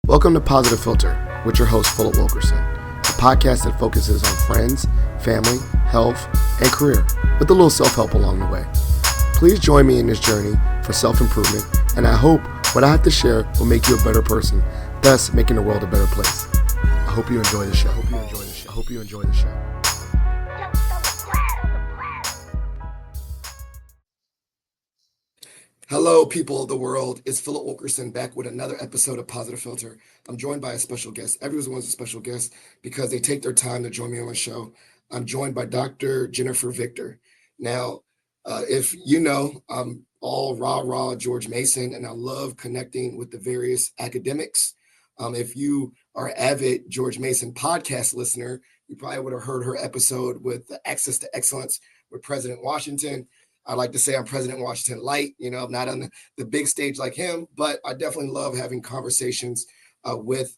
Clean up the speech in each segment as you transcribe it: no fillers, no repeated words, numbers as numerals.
Welcome to Positive Philter with your host, Philip Wilkerson, a podcast that focuses on friends, family, health, and career, with a little self-help along the way. Please join me in this journey for self-improvement, and I hope what I have to share will make you a better person, thus making the world a better place. I hope you enjoy the show. I hope you enjoy the show. Hello, people of the world. It's Philip Wilkerson back with another episode of Positive Philter. I'm joined by a special guest. Everyone's a special guest because they take their time to join me on the show. I'm joined by Dr. Jennifer Victor. Now, if you know, I'm all rah-rah George Mason, and I love connecting with the various academics. If you are an avid George Mason podcast listener, you probably would have heard her episode with the Access to Excellence with President Washington. I like to say I'm President Washington light. You know, I'm not on the big stage like him, but I definitely love having conversations with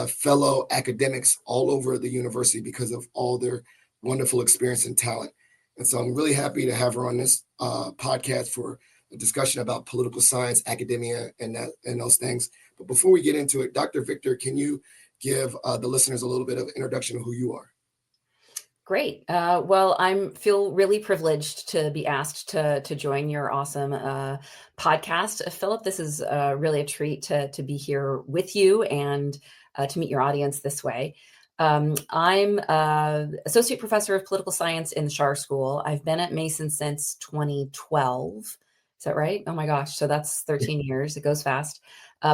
fellow academics all over the university because of all their wonderful experience and talent. And so I'm really happy to have her on this podcast for a discussion about political science, academia, and those things. But before we get into it, Dr. Victor, can you give the listeners a little bit of introduction of who you are? Great. Well, I feel really privileged to be asked to join your awesome podcast. Philip, this is really a treat to be here with you and to meet your audience this way. I'm associate professor of political science in the Schar School. I've been at Mason since 2012. Is that right? Oh my gosh. So that's 13 years. It goes fast.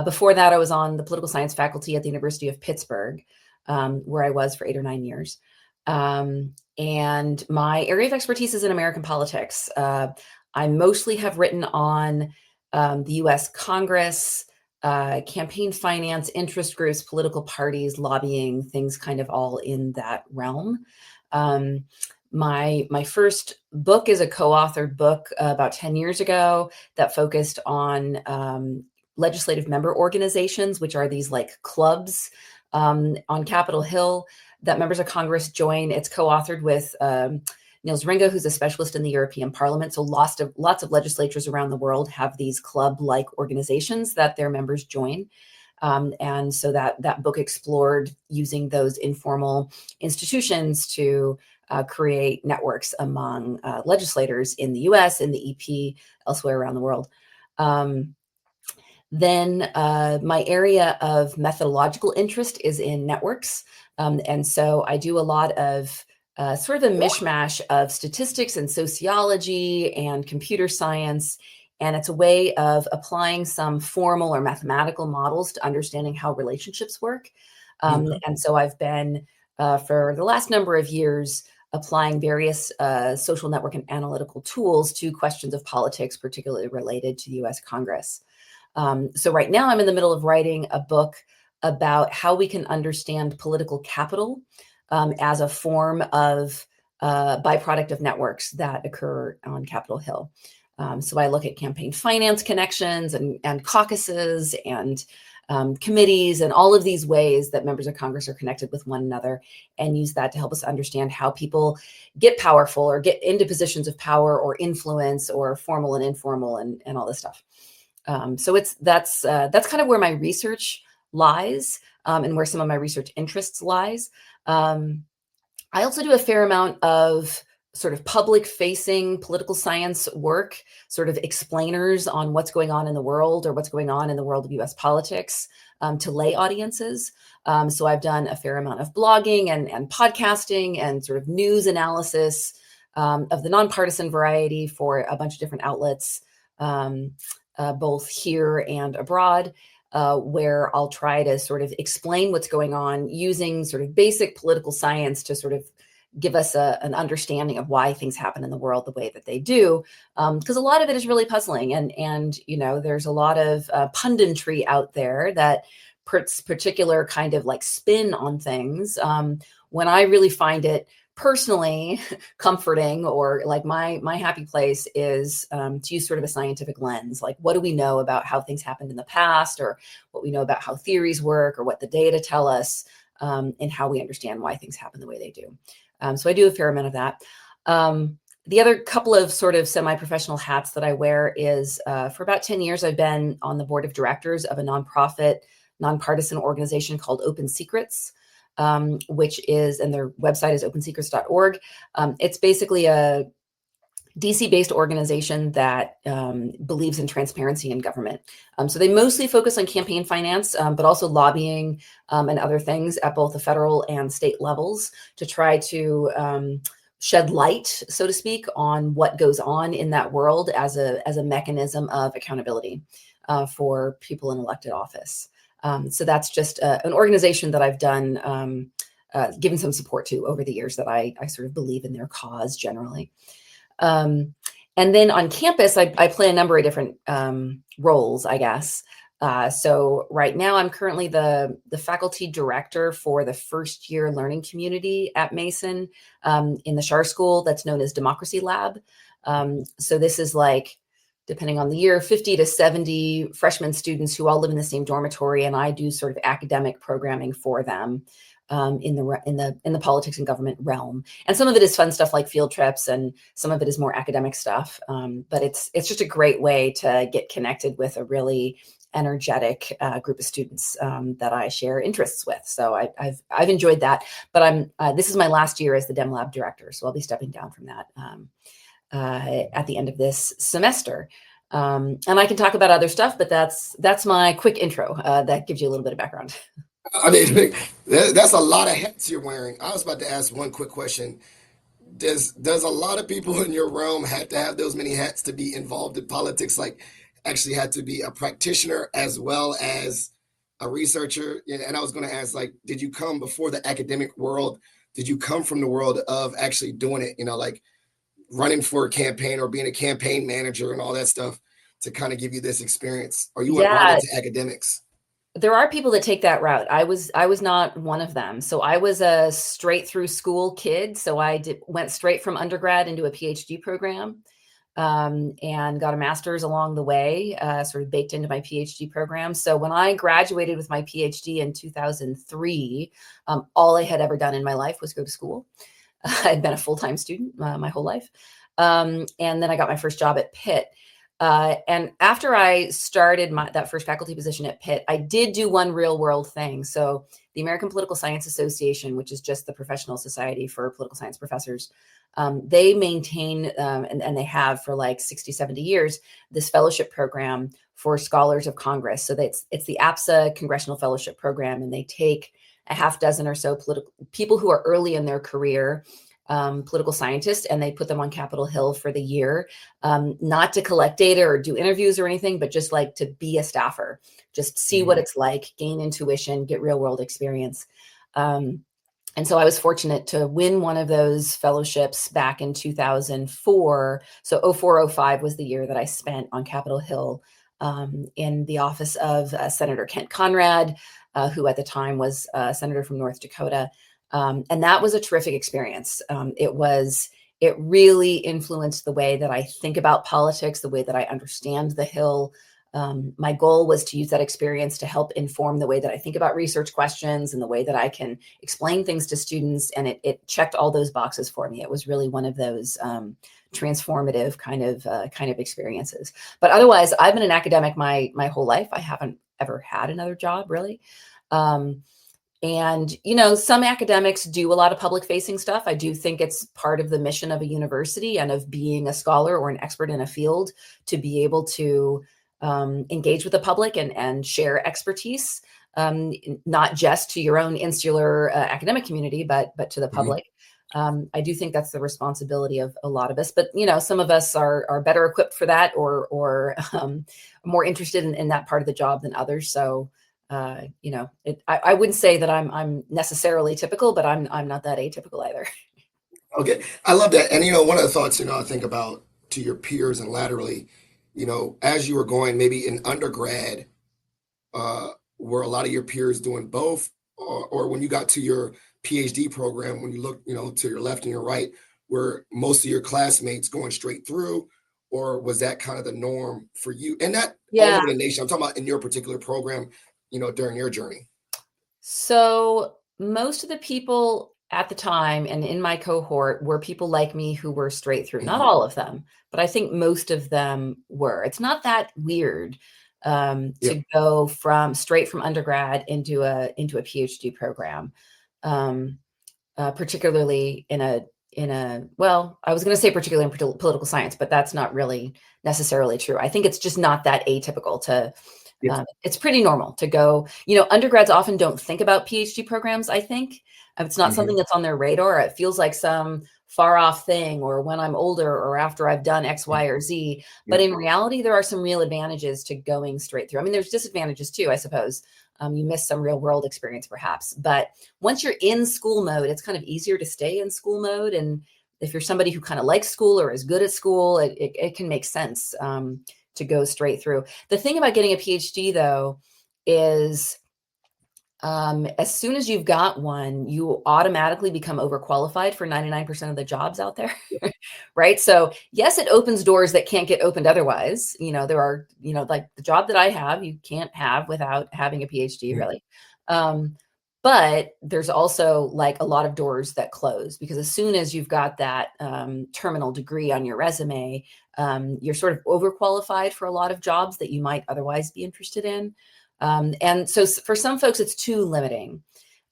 Before that, I was on the political science faculty at the University of Pittsburgh, where I was for 8 or 9 years. And my area of expertise is in American politics. I mostly have written on the U.S. Congress, campaign finance, interest groups, political parties, lobbying, things kind of all in that realm. My first book is a co-authored book about 10 years ago that focused on legislative member organizations, which are these like clubs on Capitol Hill that members of Congress join. It's co-authored with Niels Ringe, who's a specialist in the European Parliament. So lots of legislatures around the world have these club-like organizations that their members join. And so that book explored using those informal institutions to create networks among legislators in the US, in the EP, elsewhere around the world. Then my area of methodological interest is in networks. And so I do a lot of sort of a mishmash of statistics and sociology and computer science. And it's a way of applying some formal or mathematical models to understanding how relationships work. And so I've been, for the last number of years, applying various social network and analytical tools to questions of politics, particularly related to the US Congress. So right now I'm in the middle of writing a book about how we can understand political capital as a form of byproduct of networks that occur on Capitol Hill. So I look at campaign finance connections and caucuses and committees and all of these ways that members of Congress are connected with one another, and use that to help us understand how people get powerful or get into positions of power or influence or formal and informal and all this stuff. So that's kind of where my research lies and where some of my research interests lies. I also do a fair amount of sort of public-facing political science work, sort of explainers on what's going on in the world or what's going on in the world of US politics to lay audiences. So I've done a fair amount of blogging and podcasting and sort of news analysis of the nonpartisan variety for a bunch of different outlets, both here and abroad. Where I'll try to sort of explain what's going on using sort of basic political science to sort of give us an understanding of why things happen in the world the way that they do. Because a lot of it is really puzzling. And you know, there's a lot of punditry out there that puts particular kind of like spin on things. When I really find it personally comforting, or like my happy place is to use sort of a scientific lens. Like, what do we know about how things happened in the past, or what we know about how theories work, or what the data tell us, and how we understand why things happen the way they do. So I do a fair amount of that. The other couple of sort of semi-professional hats that I wear is for about 10 years, I've been on the board of directors of a nonprofit nonpartisan organization called Open Secrets, which is, and their website is opensecrets.org. It's basically a DC-based organization that believes in transparency in government. So they mostly focus on campaign finance, but also lobbying and other things at both the federal and state levels to try to shed light, so to speak, on what goes on in that world as a mechanism of accountability for people in elected office. So that's just an organization that I've done, given some support to over the years, that I sort of believe in their cause generally. And then on campus, I play a number of different roles, I guess. So right now, I'm currently the faculty director for the first year learning community at Mason in the Schar school that's known as Democracy Lab. So this is like, depending on the year, 50 to 70 freshman students who all live in the same dormitory, and I do sort of academic programming for them in the politics and government realm. And some of it is fun stuff like field trips, and some of it is more academic stuff. But it's just a great way to get connected with a really energetic group of students that I share interests with. So I've enjoyed that. But this is my last year as the Dem Lab director, so I'll be stepping down from that at the end of this semester. And I can talk about other stuff, but that's my quick intro. That gives you a little bit of background. I mean, that's a lot of hats you're wearing. I was about to ask one quick question. Does a lot of people in your realm have to have those many hats to be involved in politics? Like, actually had to be a practitioner as well as a researcher? And I was going to ask, like, did you come before the academic world? Did you come from the world of actually doing it? Like running for a campaign or being a campaign manager and all that stuff to kind of give you this experience? Or you went right Yeah, into academics? there are people that take that route. I was not one of them. So I was a straight through school kid. So went straight from undergrad into a PhD program, and got a master's along the way, sort of baked into my PhD program. So when I graduated with my PhD in 2003, all I had ever done in my life was go to school. I'd been a full-time student my whole life. And then I got my first job at Pitt. And after I started that first faculty position at Pitt, I did do one real world thing. So the American Political Science Association, which is just the professional society for political science professors, they maintain, and they have for like 60, 70 years, this fellowship program for scholars of Congress. So it's the APSA Congressional Fellowship Program, and they take a half dozen or so people who are early in their career, political scientists, and they put them on Capitol Hill for the year, not to collect data or do interviews or anything, but just like to be a staffer, just see what it's like, gain intuition, get real world experience. And so I was fortunate to win one of those fellowships back in 2004. So 0405 was the year that I spent on Capitol Hill in the office of Senator Kent Conrad, who at the time was a senator from North Dakota. And that was a terrific experience. It really influenced the way that I think about politics, the way that I understand the Hill. My goal was to use that experience to help inform the way that I think about research questions and the way that I can explain things to students. And it checked all those boxes for me. It was really one of those transformative kind of experiences. But otherwise, I've been an academic my whole life. I haven't ever had another job, really. And, some academics do a lot of public facing stuff. I do think it's part of the mission of a university and of being a scholar or an expert in a field to be able to engage with the public and share expertise, not just to your own insular academic community, but to the public. I do think that's the responsibility of a lot of us, but some of us are better equipped for that or more interested in that part of the job than others. So I wouldn't say that I'm necessarily typical, but I'm not that atypical either. Okay, I love that. And one of the thoughts, I think about to your peers and laterally, as you were going maybe in undergrad, were a lot of your peers doing both, or when you got to your PhD program, when you look, to your left and your right, were most of your classmates going straight through, or was that kind of the norm for you? And not all over the nation. I'm talking about in your particular program, during your journey. So most of the people at the time and in my cohort were people like me who were straight through. Not all of them, but I think most of them were. It's not that weird. to go straight from undergrad into a PhD program, particularly in a well, I was going to say particularly in political science, but that's not really necessarily true. I think it's just not that atypical to. Yes. It's pretty normal to go. Undergrads often don't think about PhD programs. I think it's not something that's on their radar. It feels like some far off thing, or when I'm older, or after I've done X, Y, or Z. But in reality, there are some real advantages to going straight through. I mean, there's disadvantages too, I suppose. You miss some real world experience, perhaps. But once you're in school mode, it's kind of easier to stay in school mode. And if you're somebody who kind of likes school or is good at school, it can make sense to go straight through. The thing about getting a PhD, though, is as soon as you've got one, you automatically become overqualified for 99% of the jobs out there. Right. So yes, it opens doors that can't get opened otherwise. There are, like the job that I have, you can't have without having a PhD, really. But there's also like a lot of doors that close, because as soon as you've got that terminal degree on your resume, you're sort of overqualified for a lot of jobs that you might otherwise be interested in. And so for some folks, it's too limiting.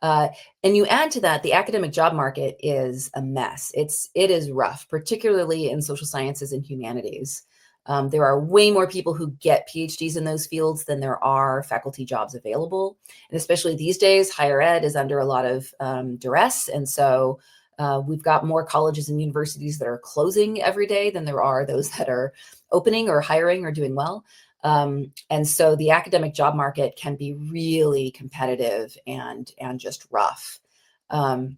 And you add to that, the academic job market is a mess. It is rough, particularly in social sciences and humanities. There are way more people who get PhDs in those fields than there are faculty jobs available. And especially these days, higher ed is under a lot of duress. And so we've got more colleges and universities that are closing every day than there are those that are opening or hiring or doing well. And so the academic job market can be really competitive and just rough. And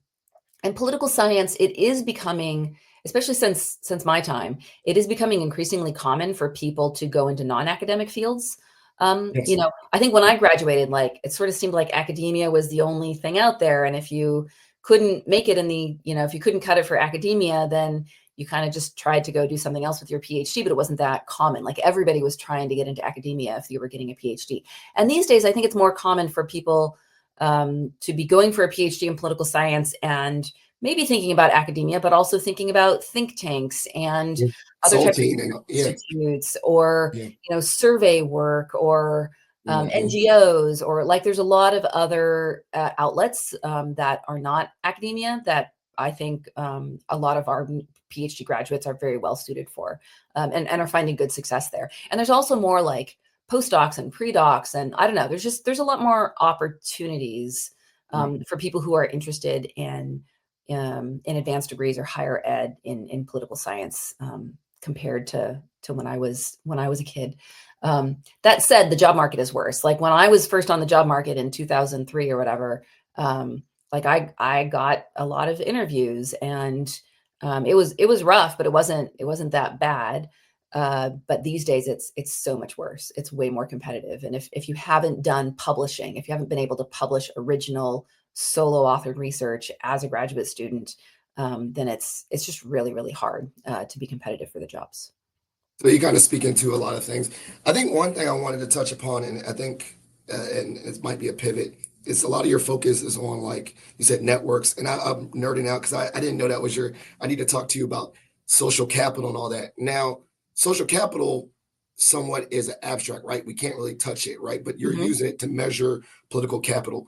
political science, it is becoming, especially since my time, it is becoming increasingly common for people to go into non-academic fields. Yes. I think when I graduated, like it sort of seemed like academia was the only thing out there. And if you couldn't make it if you couldn't cut it for academia, then you kind of just tried to go do something else with your PhD, but it wasn't that common. Like everybody was trying to get into academia if you were getting a PhD. And these days, I think it's more common for people to be going for a PhD in political science and maybe thinking about academia, but also thinking about think tanks and other types of institutes, or survey work, or NGOs, or like there's a lot of other outlets that are not academia that I think a lot of our PhD graduates are very well suited for, and are finding good success there. And there's also more like postdocs and pre-docs, and I don't know, there's a lot more opportunities for people who are interested in advanced degrees or higher ed in political science compared to when I was a kid. That said, the job market is worse. Like when I was first on the job market in 2003 or whatever, like I got a lot of interviews, and it was rough, but it wasn't that bad. But these days it's so much worse. It's way more competitive. And if you haven't done publishing, if you haven't been able to publish original solo authored research as a graduate student, then it's just really, really hard to be competitive for the jobs. So you kind of speak into a lot of things. I think one thing I wanted to touch upon, and I think, and it might be a pivot, is a lot of your focus is on, like you said, networks. And I'm nerding out because I didn't know that was I need to talk to you about social capital and all that. Now, social capital somewhat is an abstract, right? We can't really touch it, right? But you're using it to measure political capital.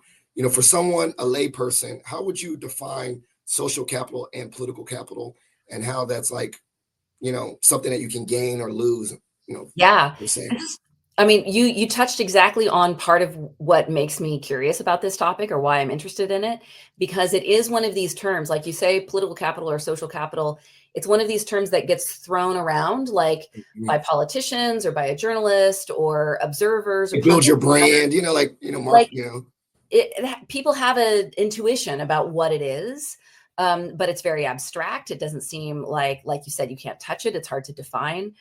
For someone, a lay person, how would you define social capital and political capital, and how that's like, something that you can gain or lose, Yeah. per se? I mean, you touched exactly on part of what makes me curious about this topic, or why I'm interested in it, because it is one of these terms, like you say, political capital or social capital. It's one of these terms that gets thrown around, like by politicians or by a journalist or observers. It builds your brand, Mark, people have an intuition about what it is. But it's very abstract. It doesn't seem like you said, you can't touch it. It's hard to define.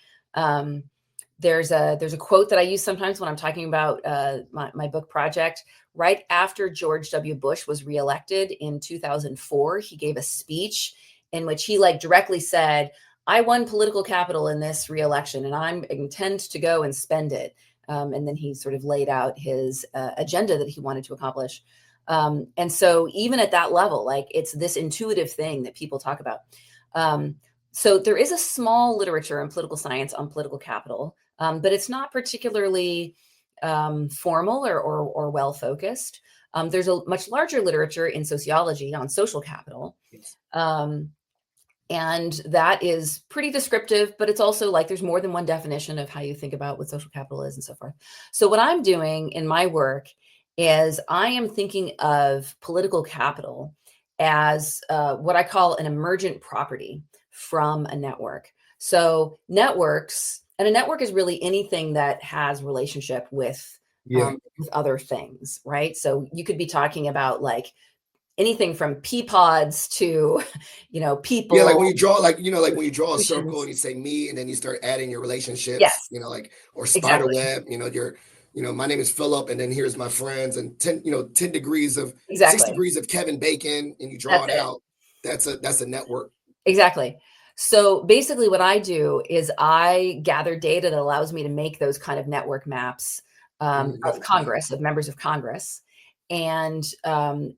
There's a quote that I use sometimes when I'm talking about my book project. Right after George W. Bush was reelected in 2004, he gave a speech in which he directly said, "I won political capital in this reelection, and I intend to go and spend it." And then he sort of laid out his agenda that he wanted to accomplish. And so even at that level, it's this intuitive thing that people talk about. So there is a small literature in political science on political capital. but it's not particularly formal or well focused. There's a much larger literature in sociology on social capital. Yes. And that is pretty descriptive, but it's also like there's more than one definition of how you think about what social capital is and so forth. So what I'm doing in my work is I am thinking of political capital as what I call an emergent property from a network. So networks, and a network is really anything that has relationship Yeah. with other things, right? So you could be talking about like anything from pea pods to, Yeah, like people, when you draw, like like when you draw a circle institutions. and you say me, and then you start adding your relationships, Yes, like or spider exactly, web, my name is Philip, and then here's my friends, and 10 degrees of six exactly. degrees of Kevin Bacon, and you draw That's it it. out. That's a network. Exactly. So basically what I do is I gather data that allows me to make those kind of network maps of Yeah. Congress, of members of Congress. And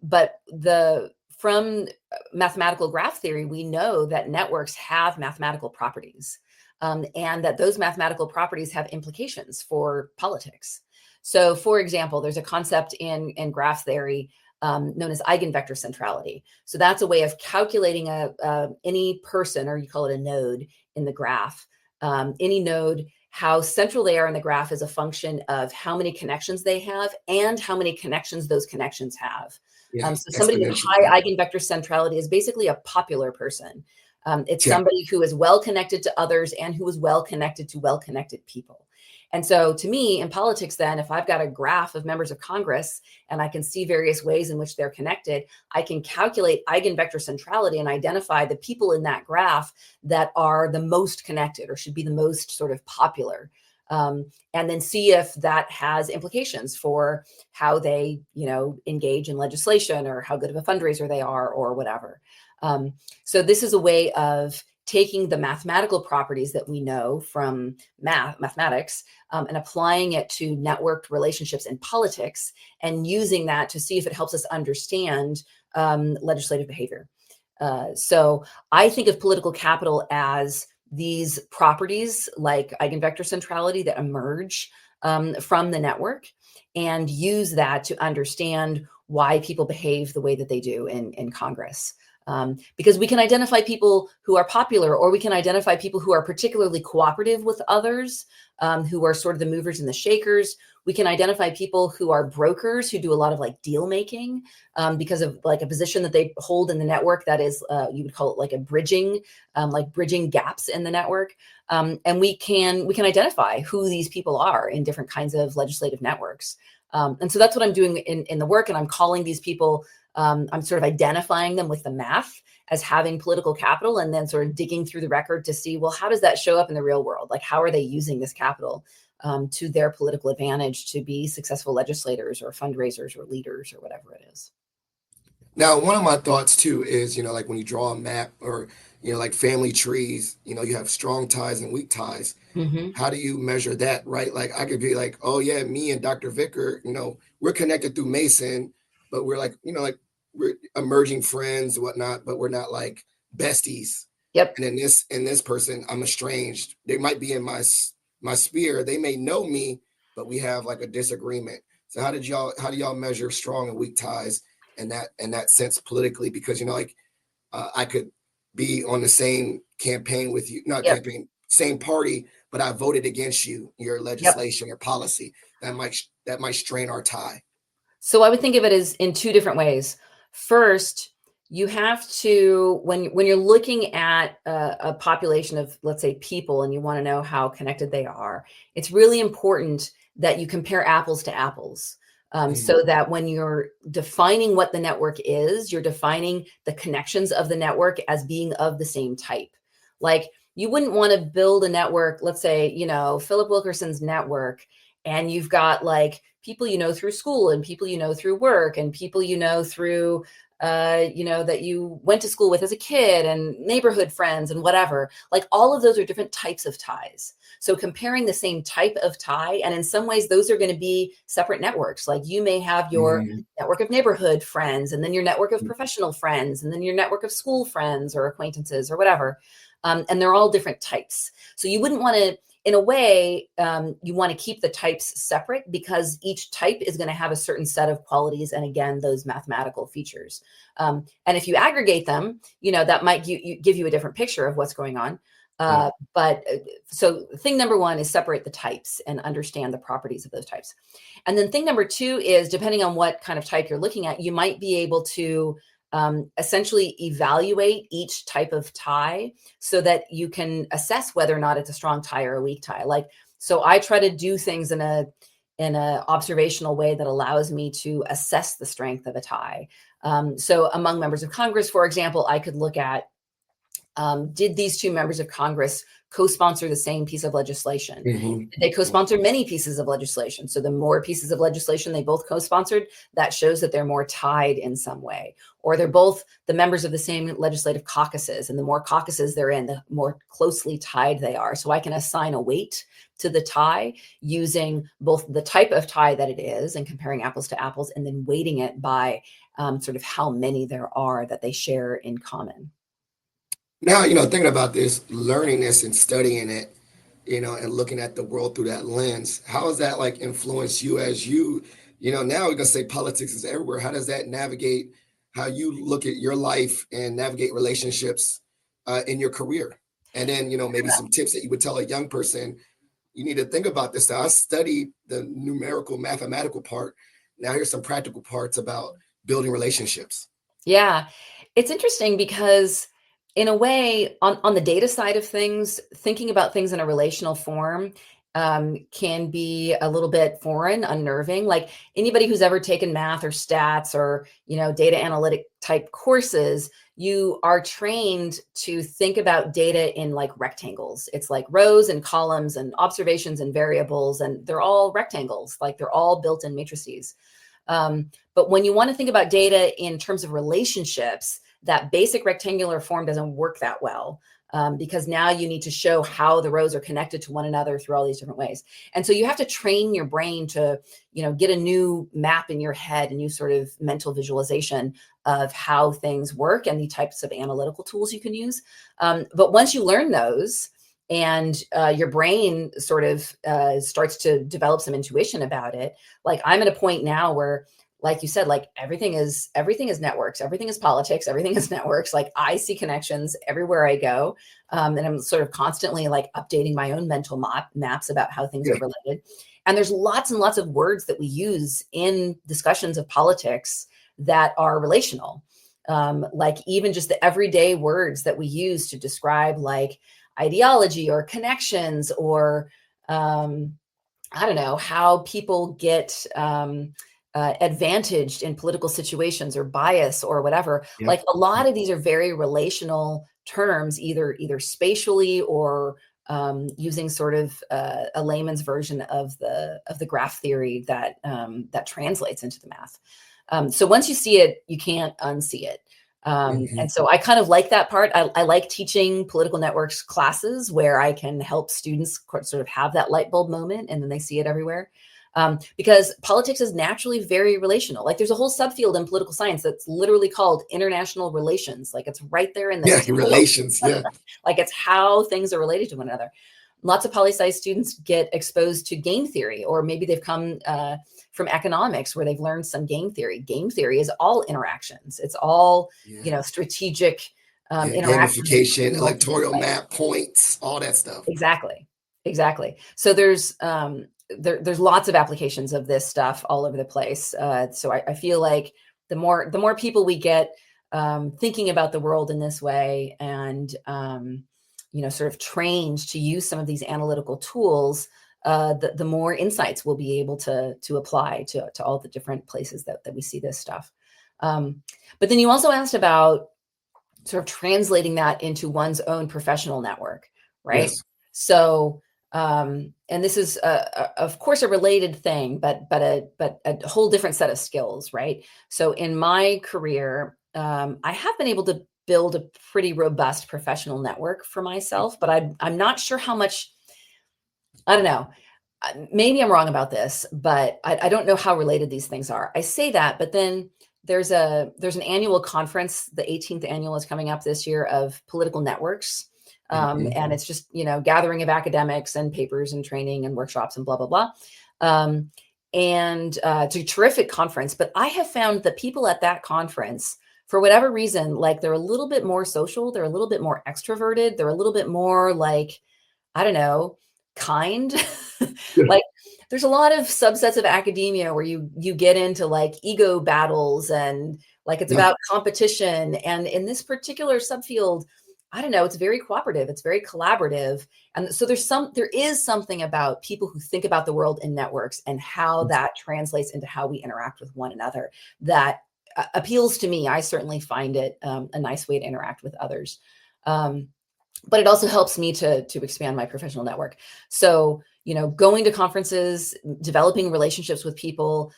but the from mathematical graph theory, we know that networks have mathematical properties, and that those mathematical properties have implications for politics. So, for example, there's a concept in graph theory known as eigenvector centrality. So that's a way of calculating any person, or you call it a node in the graph, any node, how central they are in the graph is a function of how many connections they have and how many connections those connections have. Yeah, So somebody with exponential. Yeah. high eigenvector centrality is basically a popular person. It's Check. somebody who is well connected to others and who is well connected to well connected people. And so to me, in politics, then, if I've got a graph of members of Congress and I can see various ways in which they're connected, I can calculate eigenvector centrality and identify the people in that graph that are the most connected or should be the most sort of popular. And then see if that has implications for how they, engage in legislation or how good of a fundraiser they are or whatever. So this is a way of taking the mathematical properties that we know from mathematics and applying it to networked relationships in politics and using that to see if it helps us understand legislative behavior. So I think of political capital as these properties like eigenvector centrality that emerge from the network and use that to understand why people behave the way that they do in Congress. Because we can identify people who are popular, or we can identify people who are particularly cooperative with others, who are sort of the movers and the shakers. We can identify people who are brokers who do a lot of like deal making because of like a position that they hold in the network that is, you would call it like a bridging, like bridging gaps in the network. And we can identify who these people are in different kinds of legislative networks. And so that's what I'm doing in the work. And I'm calling these people, I'm sort of identifying them with the math as having political capital, and then sort of digging through the record to see, well, how does that show up in the real world? Like, how are they using this capital to their political advantage to be successful legislators or fundraisers or leaders or whatever it is? Now, one of my thoughts too is, like when you draw a map or, like family trees, you have strong ties and weak ties. Mm-hmm. How do you measure that, right? Like I could be like, oh yeah, me and Dr. Vicker, we're connected through Mason, but we're like, we're emerging friends, whatnot, but we're not like besties. Yep. And in this person, I'm estranged. They might be in my sphere. They may know me, but we have like a disagreement. So how do y'all measure strong and weak ties in that sense politically? Because like I could be on the same campaign with you, not Yep. campaign, same party, but I voted against your Yep. legislation or policy. That might strain our tie. So I would think of it as in two different ways. First, you have to, when you're looking at a population of, let's say, people, and you want to know how connected they are, it's really important that you compare apples to apples. Mm, So that when you're defining what the network is, you're defining the connections of the network as being of the same type. Like, you wouldn't want to build a network, let's say, Philip Wilkerson's network, and you've got like people through school and people through work and people through that you went to school with as a kid and neighborhood friends and whatever. Like, all of those are different types of ties. So comparing the same type of tie, and in some ways those are going to be separate networks. Like, you may have your mm, network of neighborhood friends, and then your network of professional friends, and then your network of school friends or acquaintances or whatever. And they're all different types. So you wouldn't want to in a way, you want to keep the types separate because each type is going to have a certain set of qualities and, again, those mathematical features. And if you aggregate them, that might give you a different picture of what's going on. So thing number one is separate the types and understand the properties of those types. And then thing number two is, depending on what kind of type you're looking at, you might be able to essentially evaluate each type of tie so that you can assess whether or not it's a strong tie or a weak tie. So I try to do things in a observational way that allows me to assess the strength of a tie. So among members of Congress, for example, I could look at, did these two members of Congress co-sponsor the same piece of legislation? Mm-hmm. They co-sponsor many pieces of legislation. So the more pieces of legislation they both co-sponsored, that shows that they're more tied in some way. Or they're both the members of the same legislative caucuses, and the more caucuses they're in, the more closely tied they are. So I can assign a weight to the tie using both the type of tie that it is and comparing apples to apples, and then weighting it by sort of how many there are that they share in common. Now, thinking about this, learning this and studying it, and looking at the world through that lens, how has that like influenced you as now we're gonna say politics is everywhere. How does that navigate how you look at your life and navigate relationships in your career? And then, maybe some tips that you would tell a young person, you need to think about this. Now, I studied the numerical mathematical part. Now here's some practical parts about building relationships. Yeah, it's interesting because in a way, on the data side of things, thinking about things in a relational form can be a little bit foreign, unnerving. Like anybody who's ever taken math or stats or data analytic type courses, you are trained to think about data in like rectangles. It's like rows and columns and observations and variables, and they're all rectangles. Like they're all built-in matrices. But when you want to think about data in terms of relationships, that basic rectangular form doesn't work that well, because now you need to show how the rows are connected to one another through all these different ways. And so you have to train your brain to, get a new map in your head, a new sort of mental visualization of how things work and the types of analytical tools you can use. But once you learn those, and your brain sort of starts to develop some intuition about it. Like I'm at a point now where, like you said, like everything is networks, everything is politics, everything is networks. Like I see connections everywhere I go, and I'm sort of constantly like updating my own mental maps about how things Yeah. are related. And there's lots and lots of words that we use in discussions of politics that are relational, like even just the everyday words that we use to describe like ideology or connections or I don't know, how people get advantaged in political situations or bias or whatever. Yep. Like a lot of these are very relational terms, either spatially or using sort of a layman's version of the graph theory that that translates into the math. So once you see it, you can't unsee it. And so I kind of like that part. I like teaching political networks classes where I can help students sort of have that light bulb moment and then they see it everywhere. Because politics is naturally very relational. Like there's a whole subfield in political science that's literally called international relations. Like it's right there in the Yeah, title. relations. Yeah. Like it's how things are related to one another. Lots of poli-sci students get exposed to game theory, or maybe they've come from economics where they've learned some game theory. Game theory is all interactions. It's all, strategic interactions. Gamification, electoral map, points, all that stuff. Exactly. So there's lots of applications of this stuff all over the place. So I feel like the more people we get thinking about the world in this way and sort of trained to use some of these analytical tools, the more insights we'll be able to apply to all the different places that we see this stuff. But then you also asked about sort of translating that into one's own professional network, right? Yes. So, and this is of course a related thing, but a whole different set of skills, right? So in my career, I have been able to build a pretty robust professional network for myself, but I'm not sure how much. I don't know. Maybe I'm wrong about this, but I don't know how related these things are. I say that, but then there's an annual conference. The 18th annual is coming up this year of political networks, And it's just, gathering of academics and papers and training and workshops and blah, blah, blah. And it's a terrific conference, but I have found that people at that conference, for whatever reason, like they're a little bit more social, they're a little bit more extroverted, they're a little bit more like, I don't know, kind. Like there's a lot of subsets of academia where you get into like ego battles and like it's about competition. And in this particular subfield, I don't know, it's very cooperative, it's very collaborative. And so there is something about people who think about the world in networks and how that translates into how we interact with one another that appeals to me. I certainly find it a nice way to interact with others. But it also helps me to expand my professional network. So, going to conferences, developing relationships with people,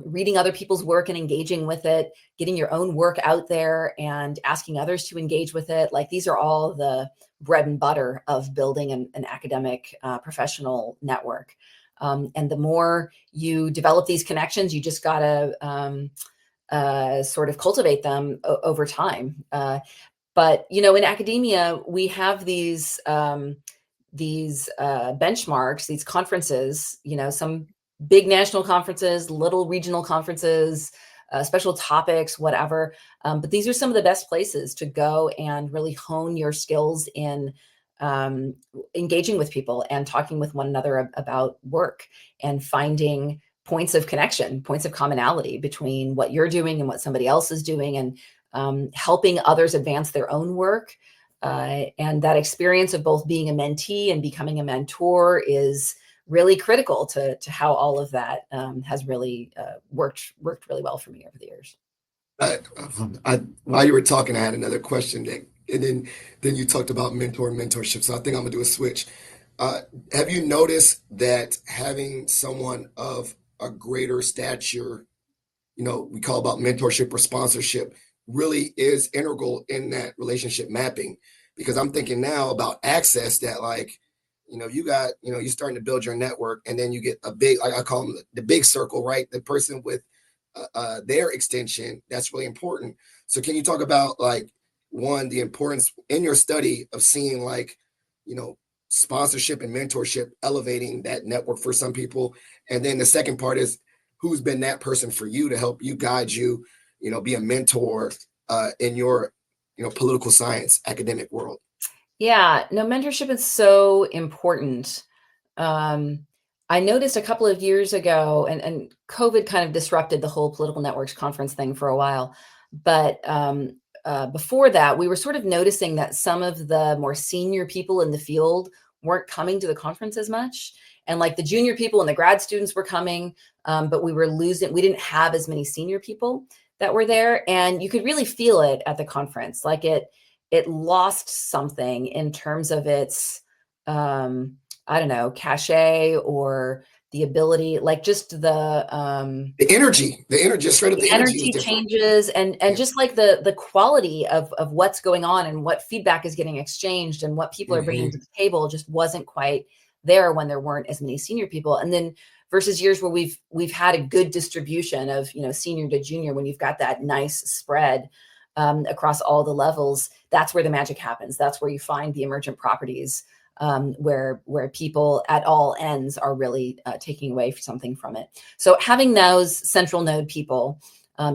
reading other people's work and engaging with it, getting your own work out there and asking others to engage with it. Like these are all the bread and butter of building an academic professional network. And the more you develop these connections, you just got to sort of cultivate them over time. But in academia, we have these benchmarks, these conferences. Some big national conferences, little regional conferences, special topics, whatever. But these are some of the best places to go and really hone your skills in engaging with people and talking with one another about work and finding points of connection, points of commonality between what you're doing and what somebody else is doing, and helping others advance their own work. And that experience of both being a mentee and becoming a mentor is really critical to how all of that has really worked really well for me over the years. While you were talking, I had another question, and then you talked about mentorship. So I think I'm gonna do a switch. Have you noticed that having someone of a greater stature, we call about mentorship or sponsorship, really is integral in that relationship mapping? Because I'm thinking now about access that you're starting to build your network, and then you get a big, like I call them the big circle, right? The person with their extension, that's really important. So can you talk about one, the importance in your study of seeing sponsorship and mentorship elevating that network for some people? And then the second part is, who's been that person for you to help you, guide you, be a mentor in your, political science academic world? Yeah, no, mentorship is so important. I noticed a couple of years ago, and COVID kind of disrupted the whole political networks conference thing for a while. But before that, we were sort of noticing that some of the more senior people in the field weren't coming to the conference as much. And like the junior people and the grad students were coming, but we didn't have as many senior people that were there. And you could really feel it at the conference. Like it lost something in terms of its, I don't know, cachet or the ability, like just the energy, straight up, the energy is energy different. changes and just like the quality of what's going on and what feedback is getting exchanged and what people are bringing to the table just wasn't quite there when there weren't as many senior people. And then versus years where we've had a good distribution of senior to junior, when you've got that nice spread across all the levels, that's where the magic happens. That's where you find the emergent properties, where people at all ends are really taking away something from it. So having those central node people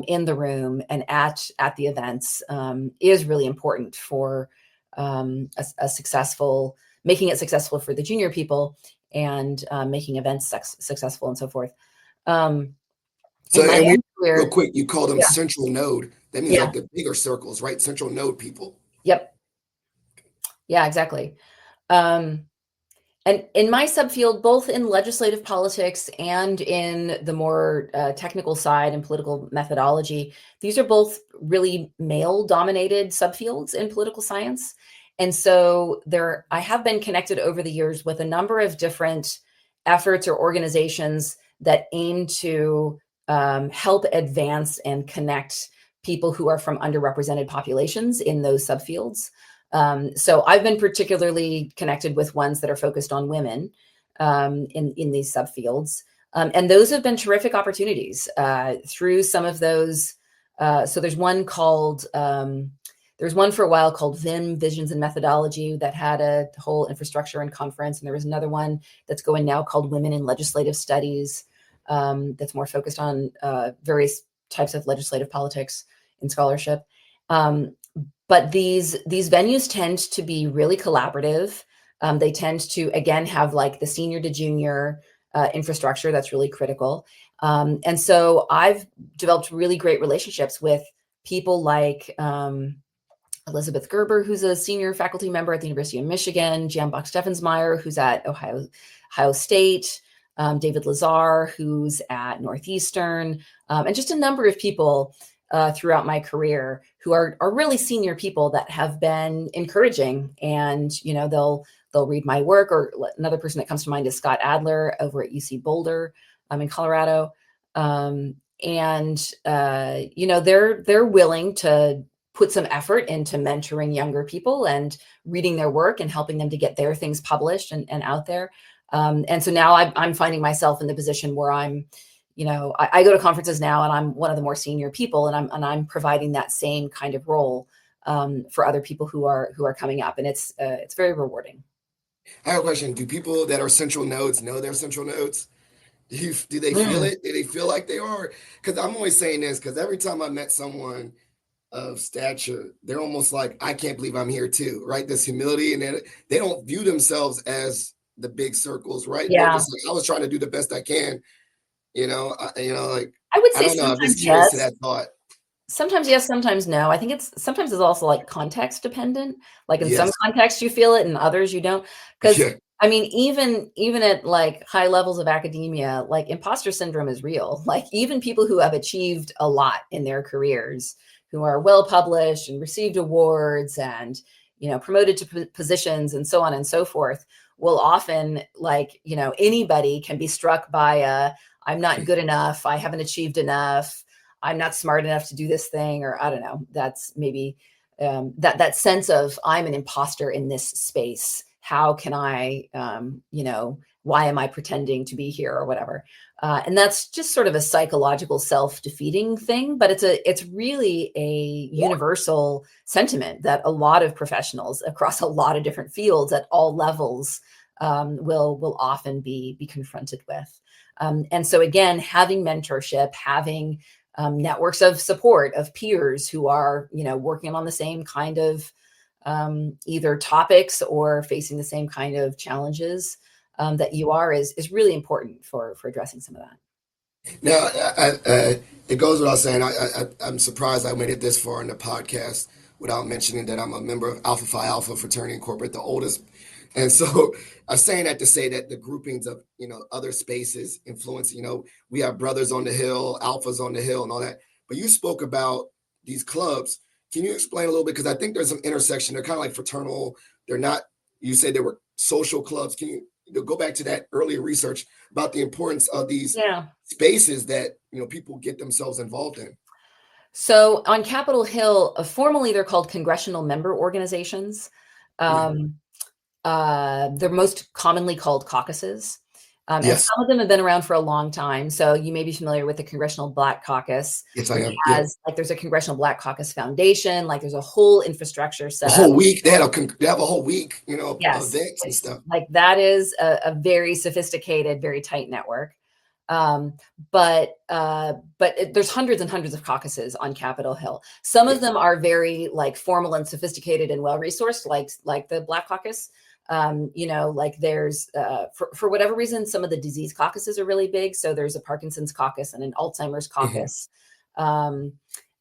in the room and at the events is really important for a successful, making it successful for the junior people, and making events successful and so forth. So, In my and career, real quick, you call them yeah, central node. That means yeah, like the bigger circles, right? Central node people. yep, yeah, exactly. Um, And in my subfield, both in legislative politics and in the more technical side and political methodology, these are both really male-dominated subfields in political science. And so I have been connected over the years with a number of different efforts or organizations that aim to help advance and connect people who are from underrepresented populations in those subfields. So I've been particularly connected with ones that are focused on women in these subfields. And those have been terrific opportunities through some of those. So there's one called There's one for a while called VIM, Visions and Methodology, that had a whole infrastructure and conference. And there was another one that's going now called Women in Legislative Studies, that's more focused on various types of legislative politics and scholarship. But these venues tend to be really collaborative. They tend to, again, have like the senior to junior infrastructure that's really critical. And so I've developed really great relationships with people like Elizabeth Gerber, who's a senior faculty member at the University of Michigan, Jan Bach-Steffensmeyer, who's at Ohio State, David Lazar, who's at Northeastern, and just a number of people throughout my career who are really senior people that have been encouraging. And, they'll read my work. Or another person that comes to mind is Scott Adler over at UC Boulder in Colorado. They're willing to put some effort into mentoring younger people and reading their work and helping them to get their things published and out there. And so now I'm finding myself in the position where I go to conferences now, and I'm one of the more senior people, and I'm providing that same kind of role for other people who are coming up, and it's very rewarding. I have a question. Do people that are central nodes know they're central nodes? Do they feel it? Do they feel like they are? Because I'm always saying this, because every time I met someone of stature, they're almost like, I can't believe I'm here too, right? This humility, and then they don't view themselves as the big circles, right? They're just like, I was trying to do the best I can, like, I would I say don't know. I'm sometimes just curious to yes. that thought. Sometimes yes, sometimes no. I think sometimes it's also like context dependent. Like in some Yes. contexts you feel it, in others you don't. Because Yeah. I mean, even at like high levels of academia, like imposter syndrome is real. Like even people who have achieved a lot in their careers, who are well published and received awards and promoted to positions and so on and so forth, will often, like, anybody can be struck by I'm not good enough, I haven't achieved enough, I'm not smart enough to do this thing, or I don't know. That's maybe that sense of I'm an imposter in this space. How can I, why am I pretending to be here or whatever? And that's just sort of a psychological self-defeating thing, but it's really a universal sentiment that a lot of professionals across a lot of different fields at all levels will often be confronted with. And so again, having mentorship, having networks of support of peers who are, working on the same kind of either topics or facing the same kind of challenges that you are is really important for addressing some of that. Now, it goes without saying, I'm surprised I made it this far in the podcast without mentioning that I'm a member of Alpha Phi Alpha Fraternity Incorporated, the oldest. And so I'm saying that to say that the groupings of, other spaces influence, we have brothers on the hill, alphas on the hill and all that. But you spoke about these clubs. Can you explain a little bit? Because I think there's some intersection. They're kind of like fraternal. They're not, you said they were social clubs. Can you go back to that earlier research about the importance of these Yeah. spaces that people get themselves involved in? So on Capitol Hill, formally they're called congressional member organizations. They're most commonly called caucuses. And Yes. some of them have been around for a long time. So you may be familiar with the Congressional Black Caucus. Yes, I am. Yeah. Like there's a Congressional Black Caucus Foundation. Like there's a whole infrastructure set A up. whole week. They have a whole week, Yes, events and stuff. like that is a very sophisticated, very tight network. But there's hundreds and hundreds of caucuses on Capitol Hill. Some of them are very like formal and sophisticated and well resourced, like the Black Caucus. Like there's for whatever reason, some of the disease caucuses are really big. So there's a Parkinson's caucus and an Alzheimer's caucus,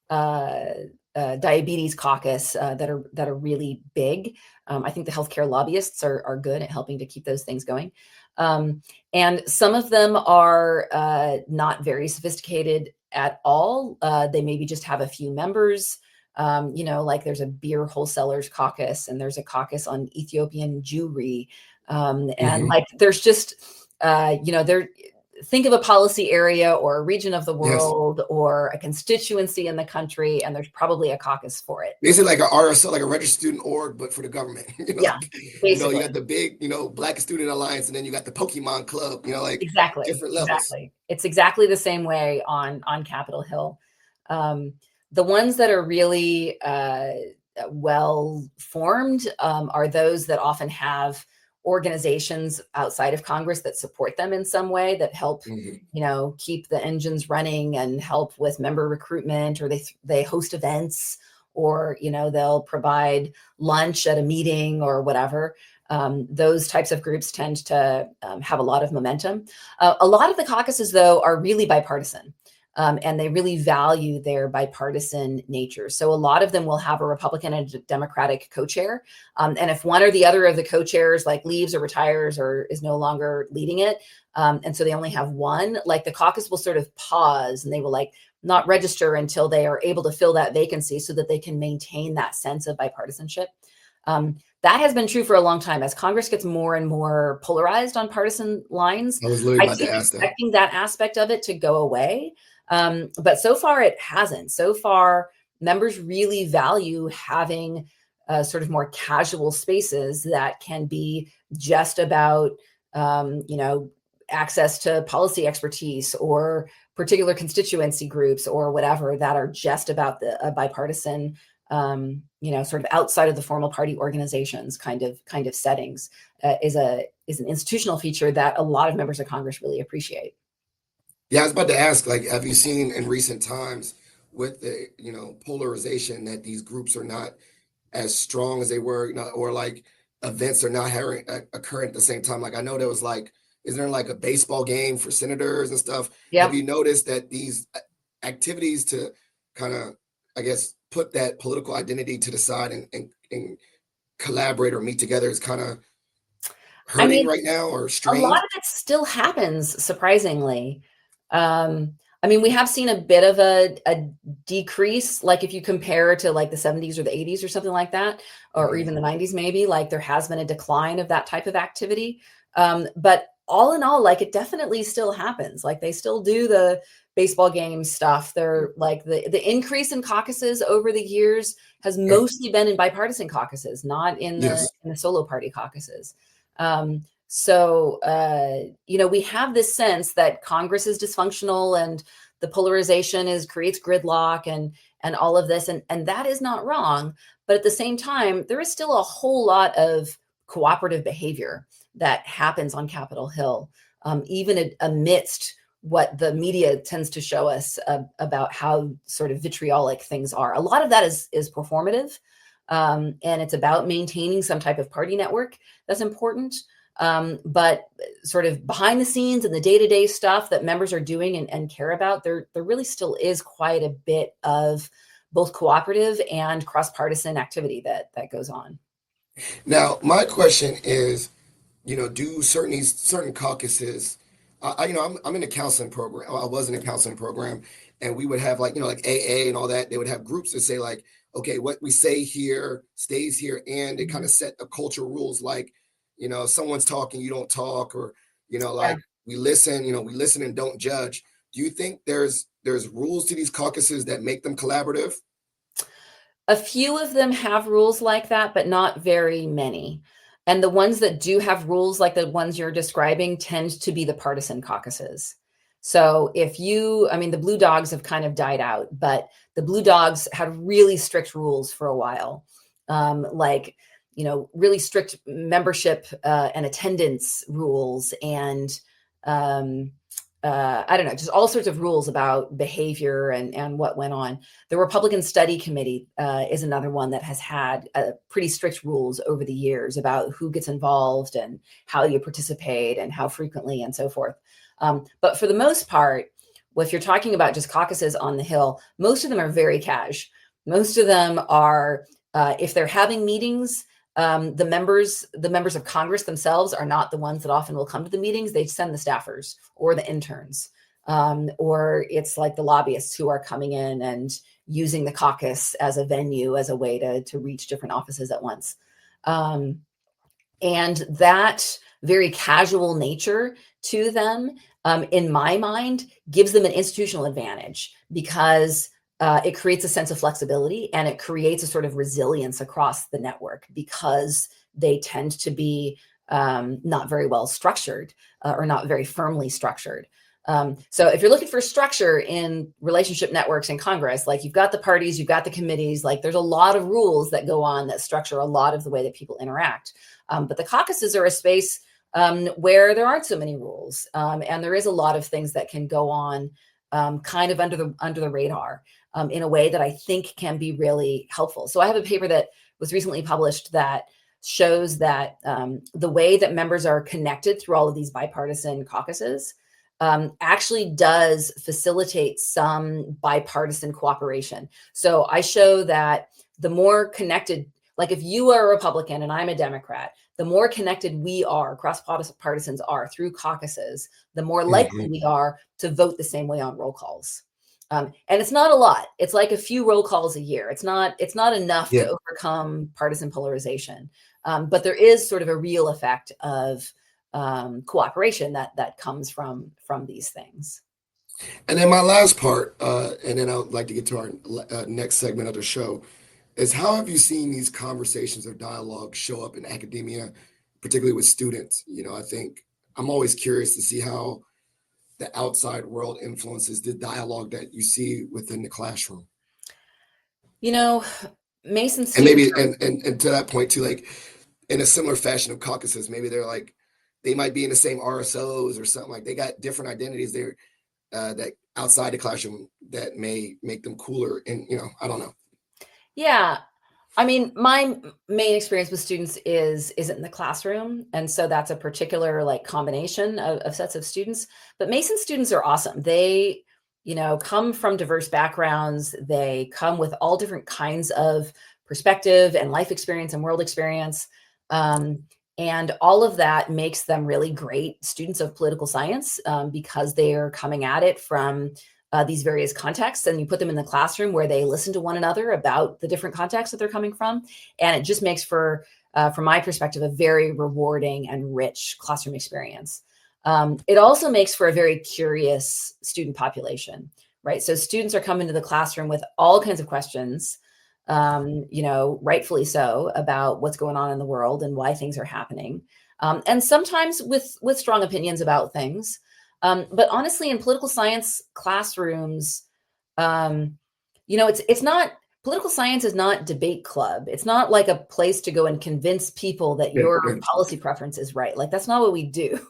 diabetes caucus that are really big. I think the healthcare lobbyists are good at helping to keep those things going. And some of them are not very sophisticated at all. They maybe just have a few members. Like there's a beer wholesalers caucus, and there's a caucus on Ethiopian Jewry. And like, there's just, think of a policy area or a region of the world or a constituency in the country, and there's probably a caucus for it. Basically like a RSO, like a registered student org, but for the government. Yeah, basically. You got the big, Black Student Alliance, and then you got the Pokemon Club, like exactly different levels. Exactly. It's exactly the same way on Capitol Hill. The ones that are really well formed are those that often have organizations outside of Congress that support them in some way, that help Mhm. keep the engines running and help with member recruitment, or they host events, or they'll provide lunch at a meeting or whatever. Those types of groups tend to have a lot of momentum. A lot of the caucuses, though, are really bipartisan. And they really value their bipartisan nature. So a lot of them will have a Republican and a Democratic co-chair. And if one or the other of the co-chairs like leaves or retires or is no longer leading it, and so they only have one, like the caucus will sort of pause, and they will like not register until they are able to fill that vacancy so that they can maintain that sense of bipartisanship. That has been true for a long time. As Congress gets more and more polarized on partisan lines, I was literally I about to keep ask that. expecting that aspect of it to go away. But so far, it hasn't. So far, members really value having sort of more casual spaces that can be just about, access to policy expertise or particular constituency groups or whatever, that are just about the bipartisan, sort of outside of the formal party organizations kind of settings. Is an institutional feature that a lot of members of Congress really appreciate. Yeah, I was about to ask, like, have you seen in recent times with the, polarization that these groups are not as strong as they were, or like events are not occurring at the same time? Like, I know there was like, isn't there like a baseball game for senators and stuff? Have Yep. you noticed that these activities to kind of, I guess, put that political identity to the side and collaborate or meet together is kind of I hurting mean, right now or a lot strained? of it still happens, surprisingly. Um, I mean, we have seen a bit of a decrease, like if you compare to like the 70s or the 80s or something like that, or Mhm. even the 90s, maybe, like there has been a decline of that type of activity. But all in all, like it definitely still happens. Like they still do the baseball game stuff. They're like the increase in caucuses over the years has Okay. mostly been in bipartisan caucuses, not in the Yes. solo party caucuses. We have this sense that Congress is dysfunctional and the polarization creates gridlock and all of this, and that is not wrong. But at the same time, there is still a whole lot of cooperative behavior that happens on Capitol Hill, even amidst what the media tends to show us about how sort of vitriolic things are. A lot of that is performative, and it's about maintaining some type of party network that's important. But sort of behind the scenes and the day-to-day stuff that members are doing and care about, there really still is quite a bit of both cooperative and cross-partisan activity that goes on. Now, my question is, do certain caucuses, I'm in a counseling program. I was in a counseling program, and we would have like, like AA and all that. They would have groups that say like, okay, what we say here stays here, and they kind Mhm. of set a culture rules like, if someone's talking, you don't talk, or Yeah. like we listen and don't judge. Do you think there's rules to these caucuses that make them collaborative? A few of them have rules like that, but not very many. And the ones that do have rules like the ones you're describing tend to be the partisan caucuses. So I mean, the Blue Dogs have kind of died out, but the Blue Dogs had really strict rules for a while. Like, really strict membership and attendance rules, and um, I don't know, just all sorts of rules about behavior and what went on. The Republican Study Committee is another one that has had pretty strict rules over the years about who gets involved and how you participate and how frequently and so forth. But for the most part, if you're talking about just caucuses on the Hill, most of them are very cash. Most of them are, if they're having meetings, the members of Congress themselves are not the ones that often will come to the meetings. They send the staffers or the interns, or it's like the lobbyists who are coming in and using the caucus as a venue, as a way to reach different offices at once. Um, and that very casual nature to them, in my mind, gives them an institutional advantage because it creates a sense of flexibility and it creates a sort of resilience across the network because they tend to be not very well structured or not very firmly structured. So if you're looking for structure in relationship networks in Congress, like you've got the parties, you've got the committees, like there's a lot of rules that go on that structure a lot of the way that people interact. But the caucuses are a space where there aren't so many rules, and there is a lot of things that can go on kind of under the radar in a way that I think can be really helpful. So I have a paper that was recently published that shows that the way that members are connected through all of these bipartisan caucuses actually does facilitate some bipartisan cooperation. So I show that the more connected, like if you are a Republican and I'm a Democrat, the more connected we are, cross-partisans are through caucuses, the more likely we are to vote the same way on roll calls. And it's not a lot. It's like a few roll calls a year. It's not enough to overcome partisan polarization. But there is sort of a real effect of cooperation that comes from these things. And then my last part, and then I would like to get to our next segment of the show, is how have you seen these conversations or dialogue show up in academia, particularly with students? I think I'm always curious to see how the outside world influences the dialogue that you see within the classroom. Mason And students maybe, and to that point too, like in a similar fashion of caucuses, maybe they're like, they might be in the same RSOs or something, like they got different identities there that outside the classroom that may make them cooler. And, I don't know. Yeah. I mean, my main experience with students isn't in the classroom. And so that's a particular like combination of sets of students. But Mason students are awesome. They, come from diverse backgrounds. They come with all different kinds of perspective and life experience and world experience. And all of that makes them really great students of political science because they are coming at it from these various contexts, and you put them in the classroom where they listen to one another about the different contexts that they're coming from. And it just makes from my perspective, a very rewarding and rich classroom experience. It also makes for a very curious student population, right? So students are coming to the classroom with all kinds of questions, rightfully so, about what's going on in the world and why things are happening. And sometimes with strong opinions about things. But honestly, in political science classrooms, it's not, political science is not debate club. It's not like a place to go and convince people that your policy preference is right. Like, that's not what we do.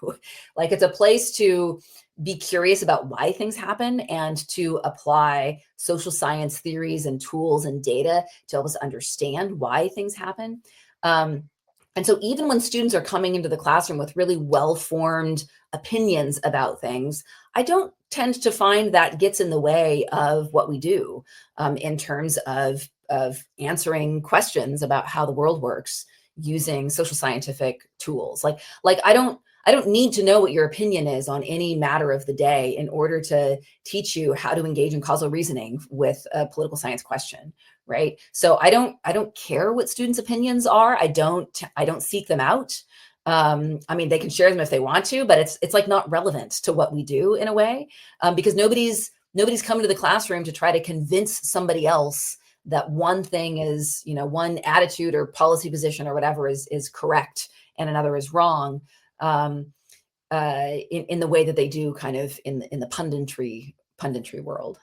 Like, it's a place to be curious about why things happen and to apply social science theories and tools and data to help us understand why things happen. And so even when students are coming into the classroom with really well-formed opinions about things, I don't tend to find that gets in the way of what we do in terms of answering questions about how the world works using social scientific tools. Like I don't need to know what your opinion is on any matter of the day in order to teach you how to engage in causal reasoning with a political science question, right? So I don't care what students' opinions are. I don't seek them out. I mean, they can share them if they want to, but it's like not relevant to what we do in a way, because nobody's coming to the classroom to try to convince somebody else that one thing is, one attitude or policy position or whatever is correct and another is wrong, in the way that they do kind of in the punditry world.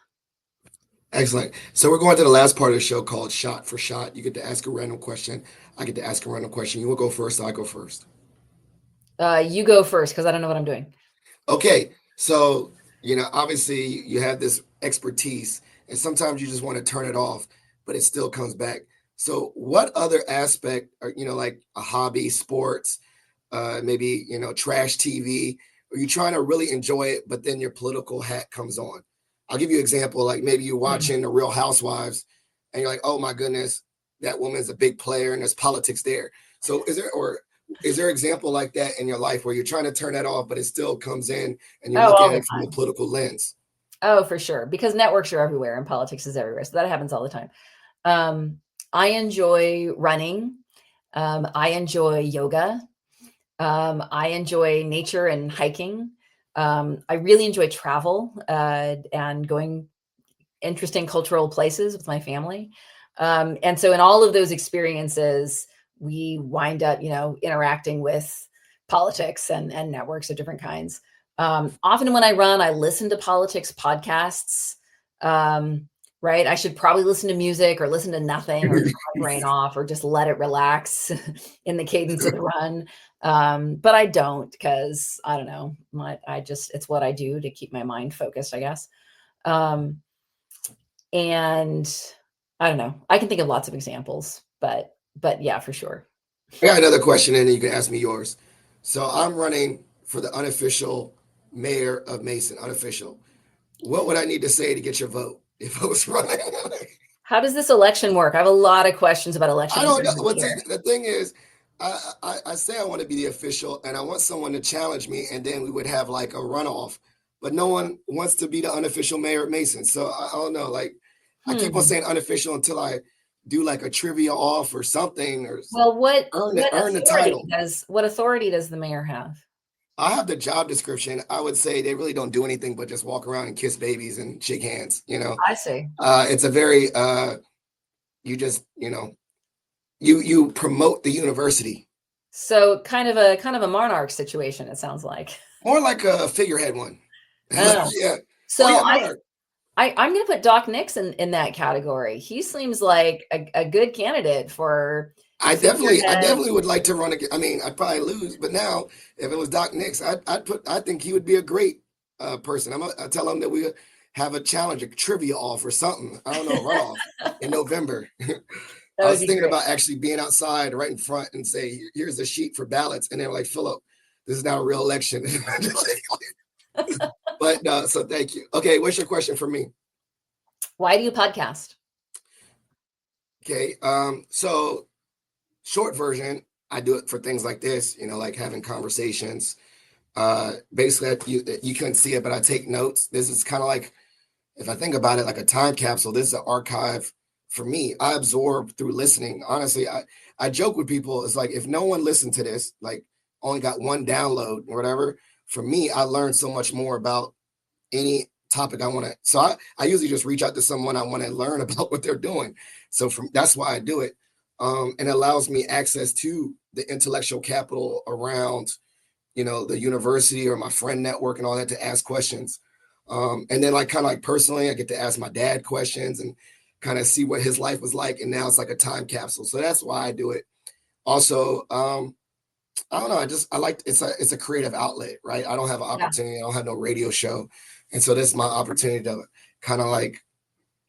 Excellent. So we're going to the last part of the show called Shot for Shot. You get to ask a random question. I get to ask a random question. You will go first, I go first. You go first because I don't know what I'm doing. Okay. So, obviously you have this expertise, and sometimes you just want to turn it off, but it still comes back. So, what other aspect, or, like a hobby, sports, maybe, trash TV, are you trying to really enjoy it, but then your political hat comes on? I'll give you an example. Like maybe you're watching The Real Housewives and you're like, oh my goodness, that woman's a big player and there's politics there. So is there an example like that in your life where you're trying to turn that off, but it still comes in and you're looking All at the it from a time. political lens? Oh, for sure. Because networks are everywhere and politics is everywhere. So that happens all the time. I enjoy running. I enjoy yoga. I enjoy nature and hiking. I really enjoy travel and going interesting cultural places with my family. And so in all of those experiences, we wind up, interacting with politics and networks of different kinds. Often when I run, I listen to politics podcasts. Right. I should probably listen to music or listen to nothing or turn my brain off or just let it relax in the cadence of the run. But I don't because I don't know. It's what I do to keep my mind focused, I guess. Um, and I don't know. I can think of lots of examples, but yeah, for sure. I got another question, and then you can ask me yours. So I'm running for the unofficial mayor of Mason, unofficial. What would I need to say to get your vote if I was running? How does this election work? I have a lot of questions about election I don't know. integrity Well, see, here. the thing is, I say I want to be the official, and I want someone to challenge me, and then we would have like a runoff. But no one wants to be the unofficial mayor of Mason, so I don't know. Like, I keep on Hmm. saying unofficial until I do like a trivia off or something, or Well, earn the title. what authority does the mayor have? I have the job description. I would say they really don't do anything but just walk around and kiss babies and shake hands. I see. It's a very you just you promote the university. So kind of a monarch situation, it sounds like. More like a figurehead one. Like, Oh, yeah. Oh so yeah, monarch. I'm going to put Doc Nix in that category. He seems like a good candidate for I figurehead. definitely would like to run again. I mean, I'd probably lose, but now if it was Doc Nix, I think he would be a great person. I tell him that we have a challenge, a trivia off or something. I don't know, runoff in November. That I would was be thinking great. about actually being outside right in front and say, here's the sheet for ballots. And they're like, Philip, this is not a real election. But so thank you. Okay, what's your question for me? Why do you podcast? Okay, so short version, I do it for things like this, like having conversations. Basically, you couldn't see it, but I take notes. This is kind of like, if I think about it, like a time capsule. This is an archive for me. I absorb through listening. Honestly, I joke with people. It's like if no one listened to this, like only got one download or whatever. For me, I learned so much more about any topic I want to. So I usually just reach out to someone I want to learn about what they're doing. So that's why I do it. And it allows me access to the intellectual capital around, the university or my friend network and all that to ask questions. And then like kind of like personally, I get to ask my dad questions and kind of see what his life was like. And now it's like a time capsule. So that's why I do it. Also, I don't know. I like it's a creative outlet, right? I don't have an Yeah, opportunity. I don't have no radio show, and so this is my opportunity to kind of like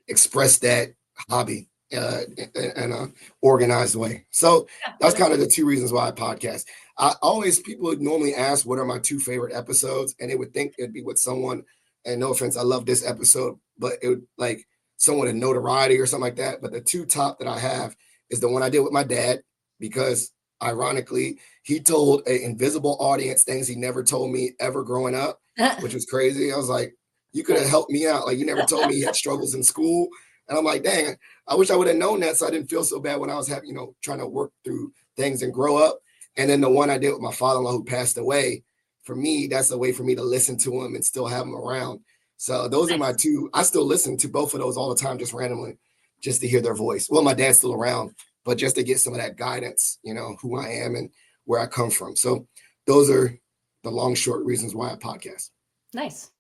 express that hobby in a organized way. So yeah, that's that makes kind of the two reasons why I podcast. I always people would normally ask what are my two favorite episodes, and they would think it'd be with someone. And no offense, I love this episode, but it would like someone in notoriety or something like that. But the two top that I have is the one I did with my dad because ironically he told an invisible audience things he never told me ever growing up, sense. which was crazy. I was like, you could have helped me out. Like you never told me he had struggles in school. And I'm like, dang, I wish I would have known that so I didn't feel so bad when I was having, trying to work through things and grow up. And then the one I did with my father-in-law who passed away, for me, that's a way for me to listen to him and still have him around. So those are my Nice. two. I still listen to both of those all the time, just randomly, just to hear their voice. Well, my dad's still around, but just to get some of that guidance, who I am and where I come from. So those are the long, short reasons why I podcast. Nice.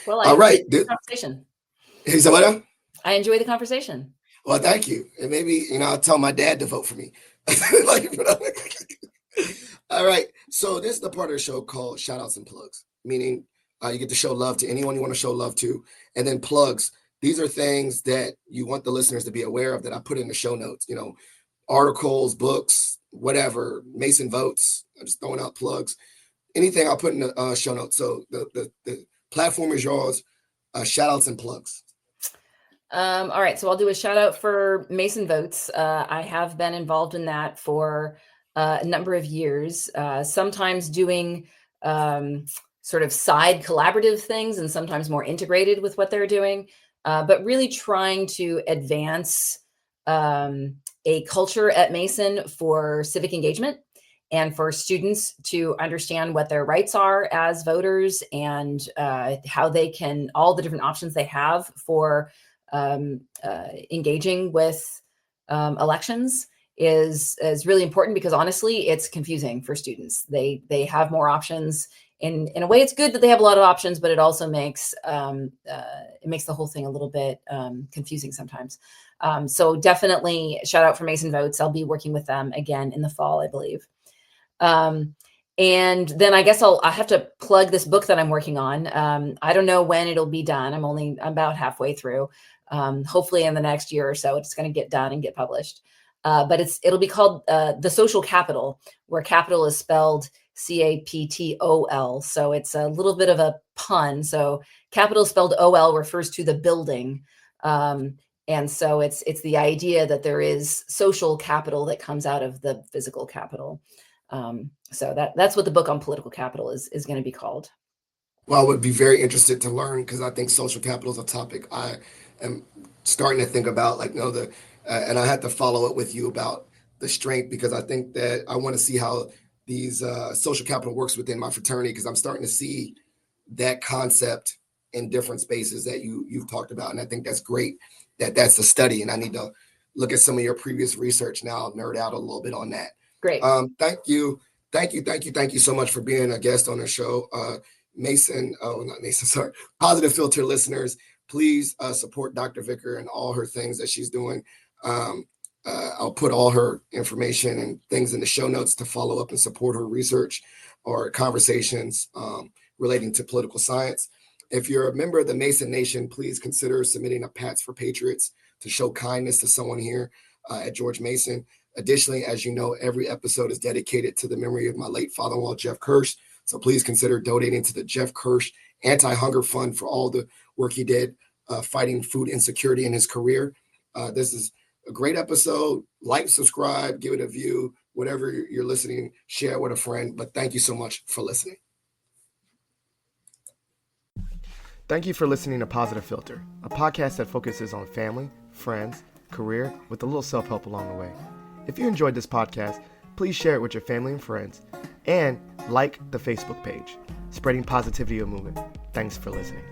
Well, I All enjoyed right. the conversation. Hey, so what? I enjoy the conversation. Well, thank you. And maybe, I'll tell my dad to vote for me. Like, all right. So this is the part of the show called shout outs and plugs, meaning you get to show love to anyone you want to show love to. And then plugs. These are things that you want the listeners to be aware of that I put in the show notes, articles, books, whatever, Mason votes. I'm just throwing out plugs. Anything I'll put in the show notes. So the platform is yours. Shout outs and plugs. All right, so I'll do a shout out for Mason Votes. I have been involved in that for a number of years, sometimes doing sort of side collaborative things and sometimes more integrated with what they're doing, but really trying to advance a culture at Mason for civic engagement and for students to understand what their rights are as voters and how they can, all the different options they have for engaging with elections is really important because honestly, it's confusing for students. They have more options in a way, it's good that they have a lot of options, but it also makes the whole thing a little bit confusing sometimes. So definitely shout out for Mason Votes. I'll be working with them again in the fall, I believe. And then I guess I have to plug this book that I'm working on. I don't know when it'll be done. I'm about halfway through. Hopefully in the next year or so, it's going to get done and get published. But it'll be called The Social Capital, where capital is spelled CAPTOL. So it's a little bit of a pun. So capital spelled OL refers to the building. And so it's the idea that there is social capital that comes out of the physical capital. So that's what the book on political capital is going to be called. Well, I would be very interested to learn because I think social capital is a topic I am starting to think about. Like, and I had to follow up with you about the strength because I think that I want to see how these social capital works within my fraternity because I'm starting to see that concept in different spaces that you've talked about, and I think that's great that that's a study. And I need to look at some of your previous research now. I'll nerd out a little bit on that. Great. Thank you so much for being a guest on the show. Positive Philter listeners, please support Dr. Vicker and all her things that she's doing. I'll put all her information and things in the show notes to follow up and support her research or conversations relating to political science. If you're a member of the Mason Nation, please consider submitting a Pats for Patriots to show kindness to someone here at George Mason. Additionally, as you know, every episode is dedicated to the memory of my late father-in-law, Jeff Kirsch. So please consider donating to the Jeff Kirsch Anti-Hunger Fund for all the work he did fighting food insecurity in his career. This is a great episode. Like, subscribe, give it a view, whatever you're listening, share it with a friend. But thank you so much for listening. Thank you for listening to Positive Philter, a podcast that focuses on family, friends, career, with a little self-help along the way. If you enjoyed this podcast, please share it with your family and friends, and like the Facebook page, Spreading Positivity of Movement. Thanks for listening.